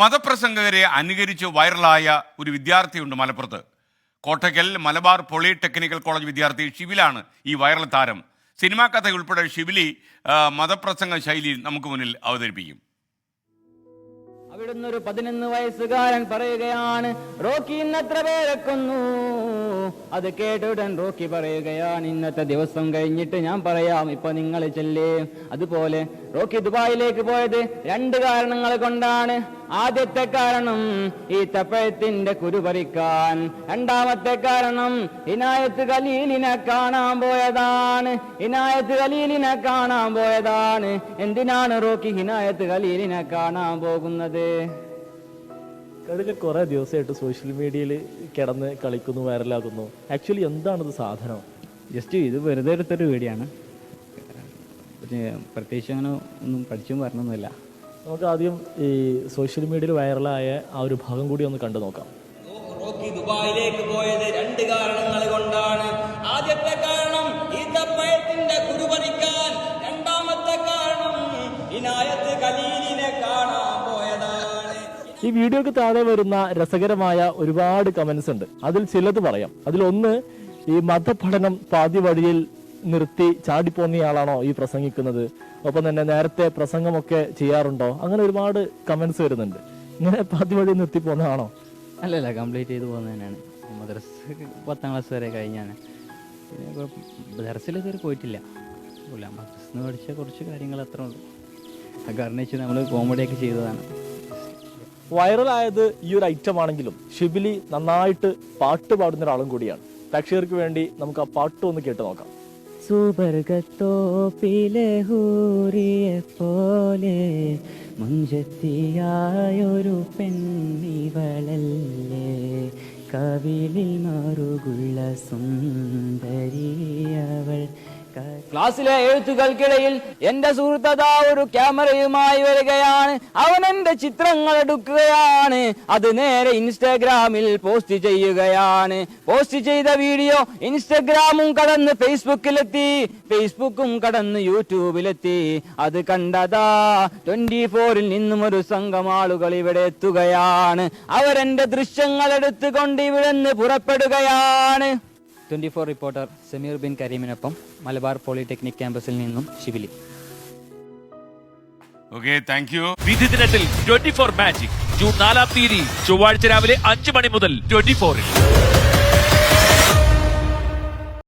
മതപ്രസംഗകരെ അനുകരിച്ച് വൈറലായ ഒരു വിദ്യാർത്ഥിയുണ്ട് മലപ്പുറത്ത്. കോട്ടയ്ക്കൽ മലബാർ പോളിടെക്നിക്കൽ കോളേജ് വിദ്യാർത്ഥി ഷിബിലാണ് ഈ വൈറൽ താരം. സിനിമാ കഥയുൾപ്പെടെ ഷിബിലി മതപ്രസംഗ ശൈലി നമുക്ക് മുന്നിൽ അവതരിപ്പിക്കും. അവിടുന്ന് ഒരു 11 വയസ്സുകാരൻ പറയുകയാണ്, റോക്കി ഇന്നത്ര പേരെ കൊന്നു. അത് കേട്ടുടൻ റോക്കി പറയുകയാണ്, ഇന്നത്തെ ദിവസം കഴിഞ്ഞിട്ട് ഞാൻ പറയാം, ഇപ്പൊ നിങ്ങൾ ചെല്ലേ. അതുപോലെ റോക്കി ദുബായിലേക്ക് പോയത് 2 കാരണങ്ങൾ കൊണ്ടാണ്. ആദ്യത്തെ കാരണം ഈ തപ്പഴത്തിന്റെ കുരു പറിക്കാൻ, രണ്ടാമത്തെ കാരണം ഇനായത്ത് ഖലീലിനെ കാണാൻ പോയതാണ്. എന്തിനാണ് റോക്കി ഇനായത്ത് ഖലീലിനെ കാണാൻ പോകുന്നത്? കഴിഞ്ഞ കുറേ ദിവസമായിട്ട് സോഷ്യൽ മീഡിയയിൽ കിടന്ന് കളിക്കുന്നു, വൈറലാകുന്നു. ആക്ച്വലി എന്താണിത് സാധനം? ജസ്റ്റ് ഇത് വെറുതെ എടുത്തൊരു വീഡിയോ ആണ്. പ്രത്യേകിച്ച് അങ്ങനെ ഒന്നും പഠിച്ചും പറഞ്ഞൊന്നുമില്ല. നമുക്ക് ആദ്യം ഈ സോഷ്യൽ മീഡിയയിൽ വൈറലായ ആ ഒരു ഭാഗം കൂടി ഒന്ന് കണ്ടു നോക്കാം. റോക്കി ദുബായിലേക്ക് പോയത് 2 കാരണങ്ങൾ കൊണ്ടാണ്. ആദ്യത്തെ കാരണം ഈ തപ്പഴത്തിന്റെ കുരു പറിക്കാൻ, രണ്ടാമത്തെ കാരണം ഇനായത്ത് ഖലീലിനെ കാണാൻ പോയതാണ്. ഈ വീഡിയോക്ക് താഴെ വരുന്ന രസകരമായ ഒരുപാട് കമന്റ്സ് ഉണ്ട്. അതിൽ ചിലത് പറയാം. അതിലൊന്ന്, ഈ മതപഠനം പാതി വഴിയിൽ നിർത്തി ചാടിപ്പോന്നിയാളാണോ ഈ പ്രസംഗിക്കുന്നത്? ഒപ്പം തന്നെ നേരത്തെ പ്രസംഗമൊക്കെ ചെയ്യാറുണ്ടോ? അങ്ങനെ ഒരുപാട് കമന്റ്സ് വരുന്നുണ്ട്. ഇങ്ങനെ പാതി വഴി നിർത്തി പോകുന്നതാണോ? അല്ലല്ല, കംപ്ലീറ്റ് ചെയ്ത് പോകുന്നത് തന്നെയാണ്. മദ്രസ 10ാം ക്ലാസ് വരെ കഴിഞ്ഞാണ്. പിന്നെ ദർസിൽ ഇതുവരെ പോയിട്ടില്ല. മദ്രസിൽ പഠിച്ച കുറച്ച് കാര്യങ്ങൾ അത്ര ഉള്ളൂ. കാരണം വെച്ചാൽ നമ്മൾ കോമഡിയൊക്കെ ചെയ്തതാണ്. വൈറലായത് ഈ ഒരു ഐറ്റം ആണെങ്കിലും ഷിബിലി നന്നായിട്ട് പാട്ട് പാടുന്ന ഒരാളും കൂടിയാണ്. പ്രേക്ഷകർക്ക് വേണ്ടി നമുക്ക് ആ പാട്ട് ഒന്ന് കേട്ട് നോക്കാം. സുബർഗത്തോപ്പിലെ ഹൂറിയെ പോലെ മുഞ്ചത്തിയായൊരു പെണ്ണിവളല്ലേ, കവിളിൽ മറുകുള്ള സുന്ദരിയവൾ. ക്ലാസ്സിലെ എഴുത്തുകൾക്കിടയിൽ എന്റെ സുഹൃത്തതാ ഒരു ക്യാമറയുമായി വരികയാണ്. അവൻ എന്റെ ചിത്രങ്ങൾ എടുക്കുകയാണ്. അത് നേരെ ഇൻസ്റ്റാഗ്രാമിൽ പോസ്റ്റ് ചെയ്യുകയാണ്. പോസ്റ്റ് ചെയ്ത വീഡിയോ ഇൻസ്റ്റാഗ്രാമും കടന്ന് ഫേസ്ബുക്കിലെത്തി, ഫേസ്ബുക്കും കടന്ന് യൂട്യൂബിലെത്തി. അത് കണ്ടതാ 24-ൽ നിന്നും ഒരു സംഘം ആളുകൾ ഇവിടെ എത്തുകയാണ്. അവരെന്റെ ദൃശ്യങ്ങൾ എടുത്തുകൊണ്ട് ഇവിടെ നിന്ന് പുറപ്പെടുകയാണ്. 24 റിപ്പോർട്ടർ സമീർ ബിൻ കരീമിനൊപ്പം മലബാർ പോളിടെക്നിക് ക്യാമ്പസിൽ നിന്നും ഷിബിലി. Okay, thank you. വിധി ദിനത്തിൽ 24 മാജിക് ജൂൺ 4 ചൊവ്വാഴ്ച രാവിലെ 5 മണി മുതൽ 24-ൽ.